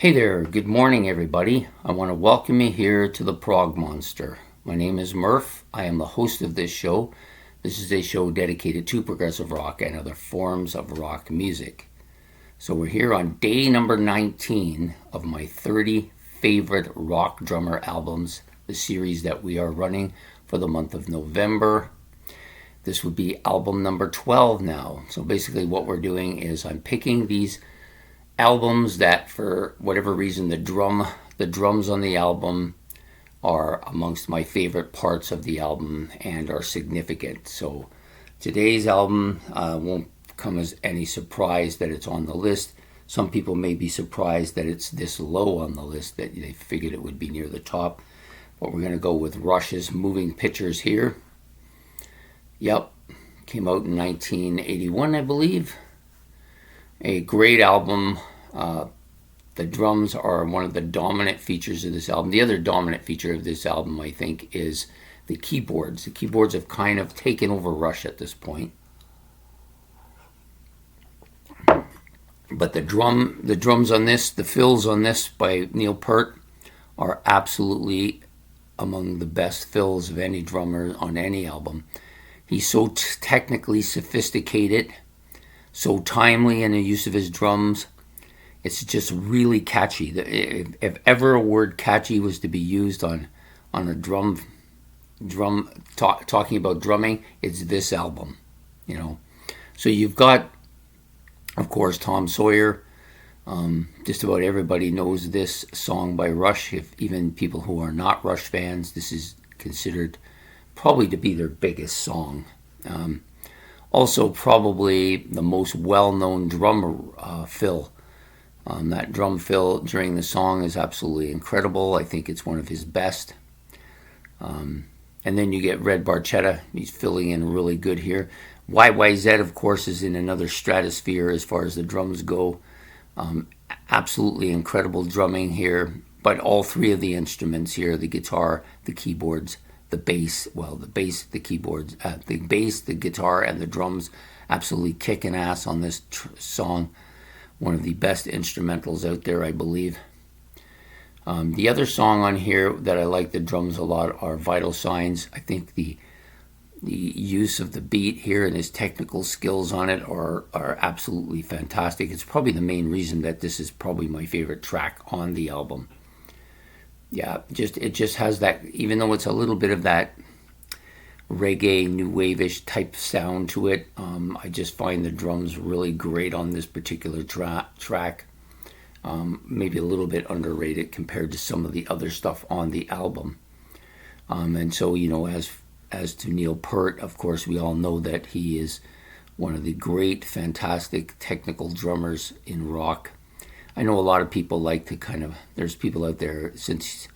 Hey there, good morning everybody. I want to welcome you here to the Prog Monster. My name is Murph. I am the host of this show. This is a show dedicated to progressive rock and other forms of rock music. So we're here on day number 19 of my 30 favorite rock drummer albums, the series that we are running for the month of November. This would be album number 12 now. So basically what we're doing is I'm picking these albums that for whatever reason the drums on the album are amongst my favorite parts of the album and are significant. So today's album won't come as any surprise that it's on the list. Some people may be surprised that it's this low on the list, that they figured it would be near the top. But we're going to go with Rush's Moving Pictures here. Yep, came out in 1981, I believe. A great album. The drums are one of the dominant features of this album. The other dominant feature of this album, I think, is the keyboards. The keyboards have kind of taken over Rush at this point. But the drums on this, the fills on this by Neil Peart are absolutely among the best fills of any drummer on any album. He's so technically sophisticated, so timely in the use of his drums. It's just really catchy. If ever a word catchy was to be used on a talking about drumming, it's this album, you know. So you've got, of course, Tom Sawyer. Just about everybody knows this song by Rush. If even people who are not Rush fans, this is considered probably to be their biggest song. Also, probably the most well-known drum fill. That drum fill during the song is absolutely incredible. I think it's one of his best. And then you get Red Barchetta. He's filling in really good here. YYZ, of course, is in another stratosphere as far as the drums go. Absolutely incredible drumming here. But all three of the instruments here, the guitar, the keyboards, the bass, the keyboards, the bass, the guitar, and the drums absolutely kicking ass on this song. One of the best instrumentals out there, I believe. The other song on here that I like the drums a lot are Vital Signs. I think the use of the beat here and his technical skills on it are absolutely fantastic. It's probably the main reason that this is probably my favorite track on the album. Yeah, it just has that, even though it's a little bit of that reggae, new wave-ish type sound to it, I just find the drums really great on this particular track. Maybe a little bit underrated compared to some of the other stuff on the album. And so, you know, as to Neil Peart, of course, we all know that he is one of the great, fantastic technical drummers in rock. I know a lot of people like to there's people out there, since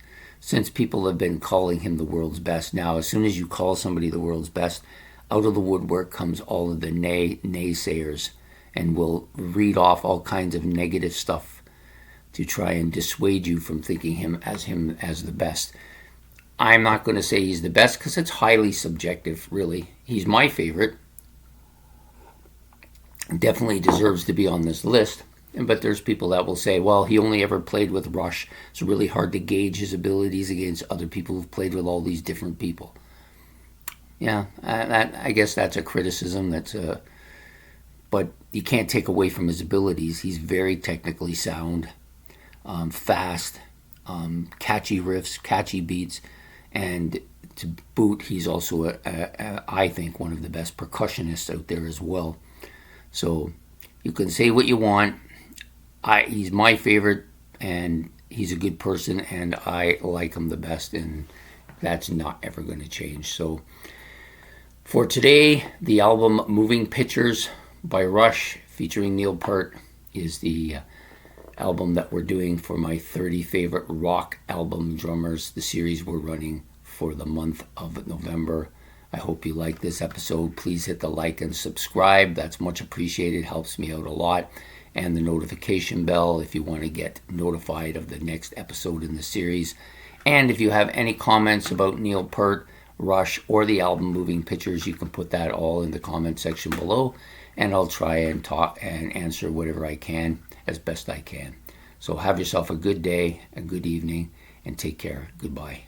people have been calling him the world's best. Now, as soon as you call somebody the world's best, out of the woodwork comes all of the naysayers and will read off all kinds of negative stuff to try and dissuade you from thinking him as the best. I'm not going to say he's the best because it's highly subjective, really. He's my favorite. Definitely deserves to be on this list. But there's people that will say, well, he only ever played with Rush. It's really hard to gauge his abilities against other people who've played with all these different people. Yeah, I guess that's a criticism. But you can't take away from his abilities. He's very technically sound, fast, catchy riffs, catchy beats, and to boot, he's also, I think, one of the best percussionists out there as well. So you can say what you want. He's my favorite, and he's a good person, and I like him the best, and that's not ever going to change. So for today, the album Moving Pictures by Rush featuring Neil Peart is the album that we're doing for my 30 favorite rock album drummers, the series we're running for the month of November. I hope you like this episode. Please hit the like and subscribe. That's much appreciated. Helps me out a lot. And the notification bell if you want to get notified of the next episode in the series. And if you have any comments about Neil Peart, Rush, or the album Moving Pictures, you can put that all in the comment section below, and I'll try and talk and answer whatever I can as best I can. So have yourself a good day, a good evening, and take care. Goodbye.